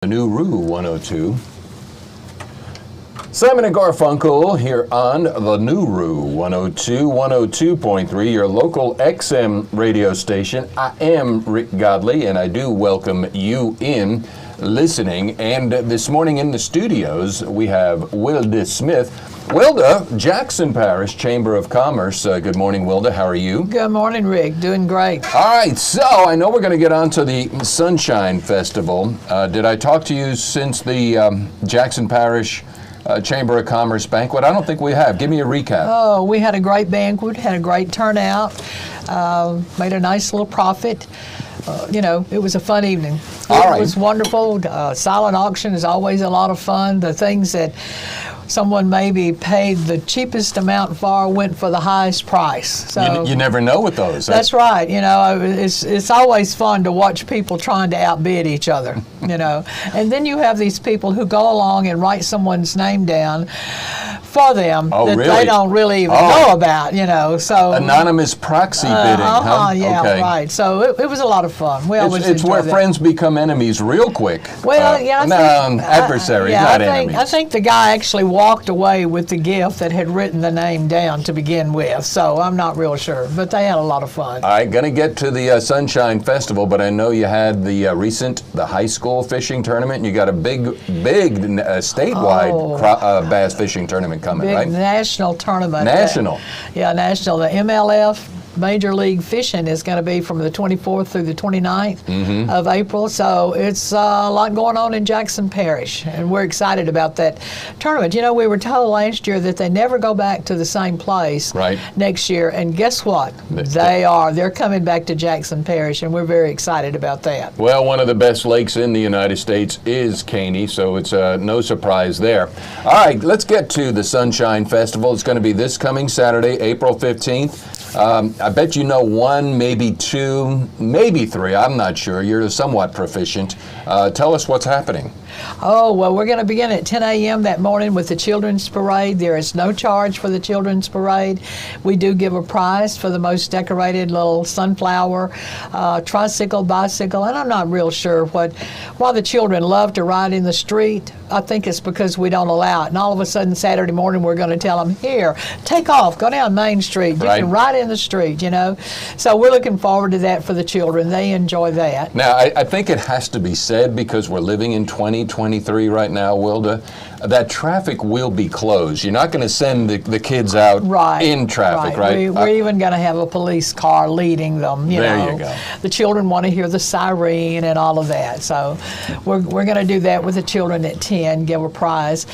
The new Rue 102. Simon and Garfunkel here on the new Rue 102.3, your local XM radio station. I am Rick Godey, and I do welcome you in listening. And this morning in the studios, we have Wilda Smith. Wilda, Jackson Parish Chamber of Commerce. Good morning, Wilda. How are you? Good morning, Rick. Doing great. All right, so I know we're going to get on to the Sunshine Festival. Did I talk to you since the Jackson Parish Chamber of Commerce banquet? I don't think we have. Give me a recap. Oh, we had a great banquet, had a great turnout, made a nice little profit. It was a fun evening. It was wonderful. Silent auction is always a lot of fun. The things that someone maybe paid the cheapest amount for went for the highest price. So you never know with those. That's right. It's always fun to watch people trying to outbid each other. And then you have these people who go along and write someone's name down for them that really? They don't really even know about. So anonymous proxy bidding. Huh? Yeah, okay. Right. So it was a lot of fun. We always it's where that. Friends become enemies real quick. Well, adversaries, not enemies. I think the guy actually walked away with the gift that had written the name down to begin with. So I'm not real sure, but they had a lot of fun. All right, going to get to the Sunshine Festival, but I know you had the the high school fishing tournament. You got a big statewide bass fishing tournament coming, big right? National tournament. National. National. The MLF. Major League Fishing is going to be from the 24th through the 29th of April. So it's a lot going on in Jackson Parish, and we're excited about that tournament. We were told last year that they never go back to the same place next year, and guess what? They're coming back to Jackson Parish, and we're very excited about that. Well, one of the best lakes in the United States is Caney, so it's no surprise there. All right, let's get to the Sunshine Festival. It's going to be this coming Saturday, April 15th. I bet you know one, maybe two, maybe three. I'm not sure. You're somewhat proficient. Tell us what's happening. Oh, well, we're going to begin at 10 a.m. that morning with the Children's Parade. There is no charge for the Children's Parade. We do give a prize for the most decorated little sunflower, tricycle, bicycle, and I'm not real sure why the children love to ride in the street. I think it's because we don't allow it. And all of a sudden, Saturday morning, we're going to tell them, here, take off, go down Main Street. You can ride in the street, So we're looking forward to that for the children. They enjoy that. Now, I think it has to be said, because we're living in 2023 right now, Wilda, that traffic will be closed. You're not going to send the kids out in traffic, right? We're even going to have a police car leading them, There you go. The children want to hear the siren and all of that. So we're going to do that with the children at 10, give a prize.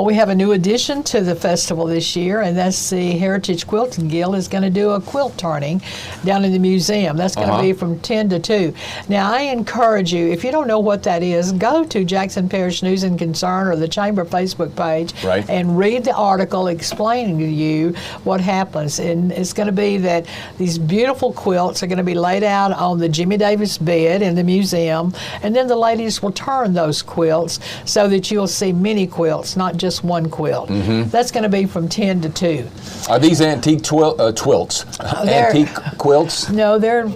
We have a new addition to the festival this year, and that's the Heritage Quilting Guild is going to do a quilt turning down in the museum. That's going to be from 10 to 2. Now, I encourage you, if you don't know what that is, go to Jackson Parish News and Concern or the Chamber Facebook page and read the article explaining to you what happens. And it's going to be that these beautiful quilts are going to be laid out on the Jimmy Davis bed in the museum, and then the ladies will turn those quilts so that you'll see many quilts, not just one quilt. That's going to be from 10 to 2. Are these antique twilts? Antique quilts? No, they're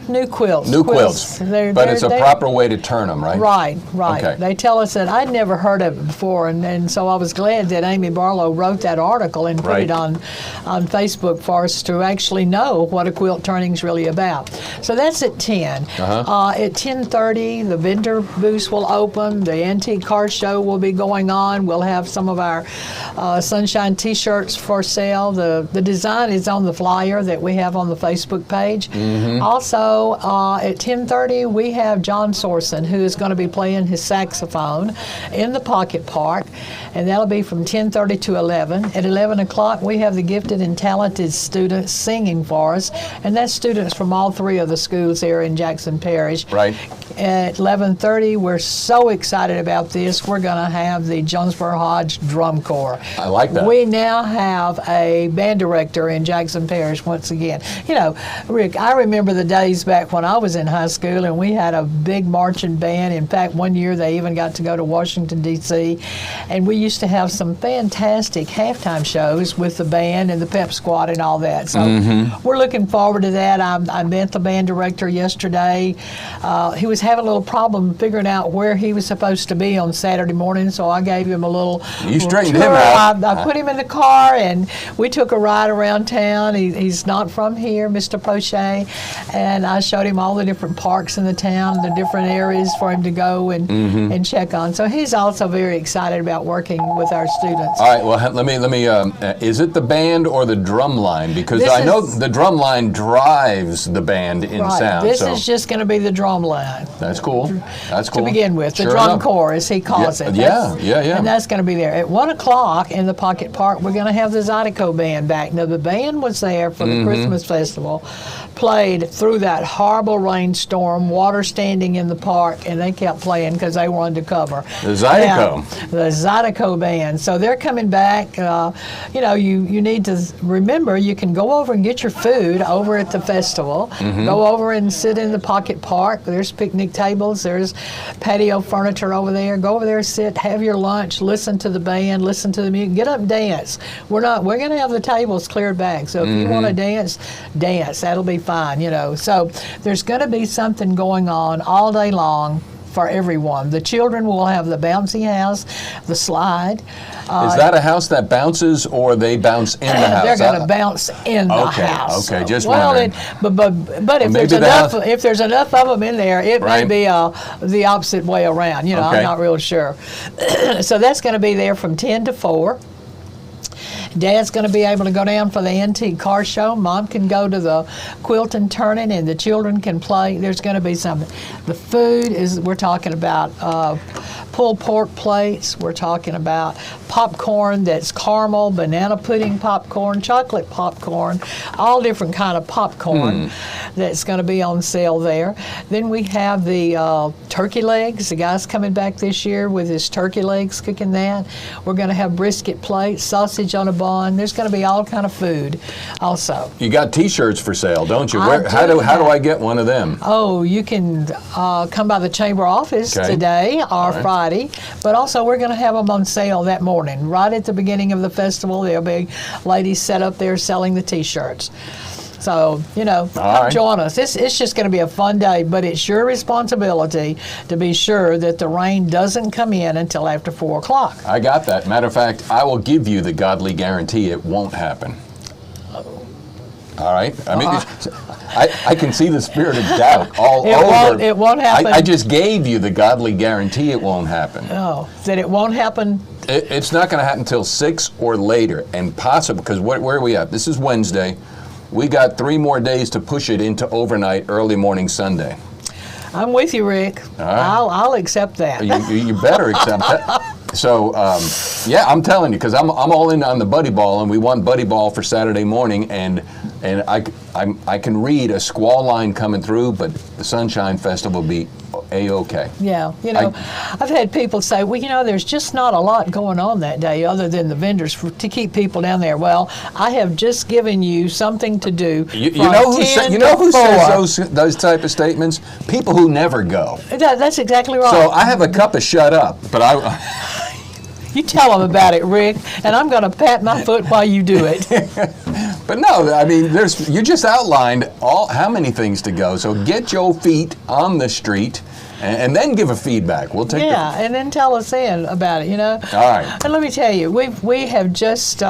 new quilts. New quilts. But it's a proper way to turn them, right? Right. Okay. They tell us that. I'd never heard of it before, and so I was glad that Amy Barlow wrote that article and put it on Facebook for us to actually know what a quilt turning is really about. So that's at 10. At 10:30, the vendor booths will open. The antique car show will be going on. We'll have some of our Sunshine T-shirts for sale. The design is on the flyer that we have on the Facebook page. Also, at 10:30, we have John Sorson, who is going to be playing his saxophone in the Pocket Park, and that'll be from 10:30 to 11. At 11 o'clock, we have the gifted and talented students singing for us, and that's students from all three of the schools there in Jackson Parish. At 11:30, we're so excited about this. We're going to have the Jonesboro Hodge Drum Corps. I like that. We now have a band director in Jackson Parish once again. again. You know, Rick, I remember the days back when I was in high school and we had a big marching band. In fact, one year they even got to go to Washington, D.C., and we used to have some fantastic halftime shows with the band and the pep squad and all that. So we're looking forward to that. I met the band director yesterday. He was having a little problem figuring out where he was supposed to be on Saturday morning, so I gave him a little straightened tour. him out. I put him in the car and we took a ride around town. He's not from here, Mr. Poche, and I showed him all the different parks in the town, the different areas for him to go and check on. So he's also very excited about working with our students. All right, well, let me. Is it the band or the drum line? Because I know the drum line drives the band in sound. This is just going to be the drum line. That's cool. That's cool. To begin with, the Sure drum enough. corps, as he calls it. Yeah. And that's going to be there. At 1 o'clock in the Pocket Park, we're going to have the Zydeco Band back. Now, the band was there for the Christmas Festival, played through that horrible rainstorm, water standing in the park, and they kept playing because they were undercover. The Zydeco. Now, the Zydeco Band. So they're coming back. You know, you need to remember you can go over and get your food over at the festival. Go over and sit in the Pocket Park. There's picnic tables. There's patio furniture over there. Go over there, sit, have your lunch, listen to the band, listen to the music, get up and dance. We're going to have the tables cleared back. So if you want to dance, dance. That'll be fine, you know. So there's going to be something going on all day long for everyone. The children will have the bouncy house, the slide. Is that a house that bounces, or they bounce in the house? They're going to bounce in the house. Okay, just wondering. But if there's enough of them in there, it may be the opposite way around. You know, I'm not real sure. So that's going to be there from 10 to 4. Dad's going to be able to go down for the antique car show. Mom can go to the quilting turning, and the children can play. There's going to be something. The food we're talking about pulled pork plates. We're talking about popcorn that's caramel, banana pudding popcorn, chocolate popcorn, all different kind of popcorn that's going to be on sale there. Then we have the turkey legs. The guy's coming back this year with his turkey legs, cooking that. We're going to have brisket plates, sausage on a bun. There's going to be all kind of food also. You got T-shirts for sale, don't you? How do I get one of them? Oh, you can come by the chamber office today or Friday, but also we're going to have them on sale that morning. Right at the beginning of the festival, there'll be ladies set up there selling the T-shirts. So, you know, come join us. It's just going to be a fun day, but it's your responsibility to be sure that the rain doesn't come in until after 4 o'clock. I got that. Matter of fact, I will give you the godly guarantee it won't happen. All right? I mean, I can see the spirit of doubt all over. It won't happen. I just gave you the godly guarantee it won't happen. Oh, that it won't happen? It's not going to happen until 6 or later, and possible, because where are we at? This is Wednesday. We got 3 more days to push it into overnight, early morning Sunday. I'm with you, Rick. All right. I'll accept that. You better accept that. So, yeah, I'm telling you, because I'm all in on the buddy ball, and we want buddy ball for Saturday morning, and I can read a squall line coming through, but the Sunshine Festival will be A-OK. Yeah, you know, I've had people say, well, you know, there's just not a lot going on that day other than the vendors to keep people down there. Well, I have just given you something to do. You know who says those type of statements? People who never go. That's exactly right. So I have a cup of shut up, but You tell them about it, Rick, and I'm going to pat my foot while you do it. But no, I mean, you just outlined how many things to go. So get your feet on the street, and then give a feedback. We'll take and then tell us in about it. You know. All right. And let me tell you, we have just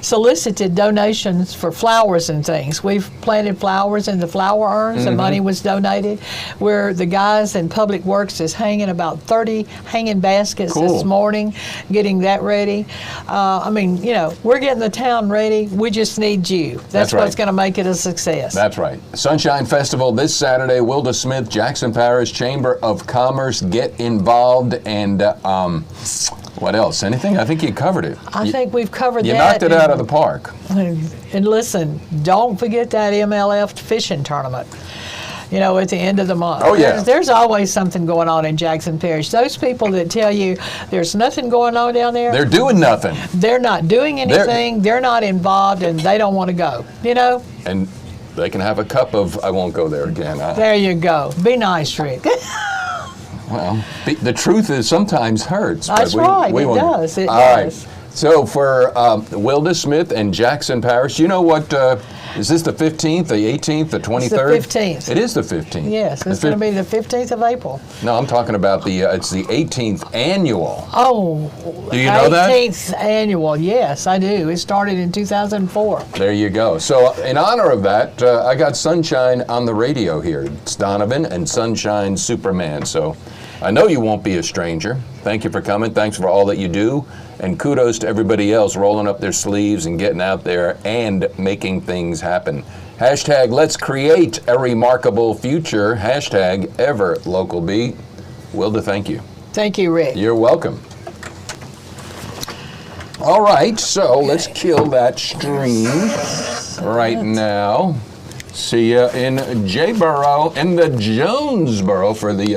solicited donations for flowers and things. We've planted flowers in the flower urns. The money was donated. Where the guys in Public Works is hanging about 30 hanging baskets this morning, getting that ready. I mean, you know, we're getting the town ready. We just need you. That's what's going to make it a success. That's right. Sunshine Festival this Saturday. Wilda Smith, Jackson Parish Chamber of Commerce, get involved. And what else? Anything? I think you covered it. I think we've covered that. You knocked it out of the park. And listen, don't forget that MLF fishing tournament. You know, at the end of the month. Oh, yeah. There's always something going on in Jackson Parish. Those people that tell you there's nothing going on down there. They're doing nothing. They're not doing anything. They're not involved, and they don't want to go, you know? And They can have a cup of, I won't go there again. There you go. Be nice, Rick. Well, the truth is sometimes hurts. That's right. It does. It All does. right. So for Wilda Smith and Jackson Parish, you know what, is this the 15th, the 18th, the 23rd? It's the 15th. It is the 15th. Yes, it's going to be the 15th of April. No, I'm talking about it's the 18th annual. Oh, Do you know that? 18th annual, yes, I do. It started in 2004. There you go. So in honor of that, I got Sunshine on the radio here. It's Donovan and Sunshine Superman. So I know you won't be a stranger. Thank you for coming. Thanks for all that you do. And kudos to everybody else rolling up their sleeves and getting out there and making things happen. Hashtag let's create a remarkable future. Hashtag ever local beat. Wilda, thank you. Thank you, Rick. You're welcome. All right, so let's kill that stream right now. See ya in J-Borough, in the Jonesboro for the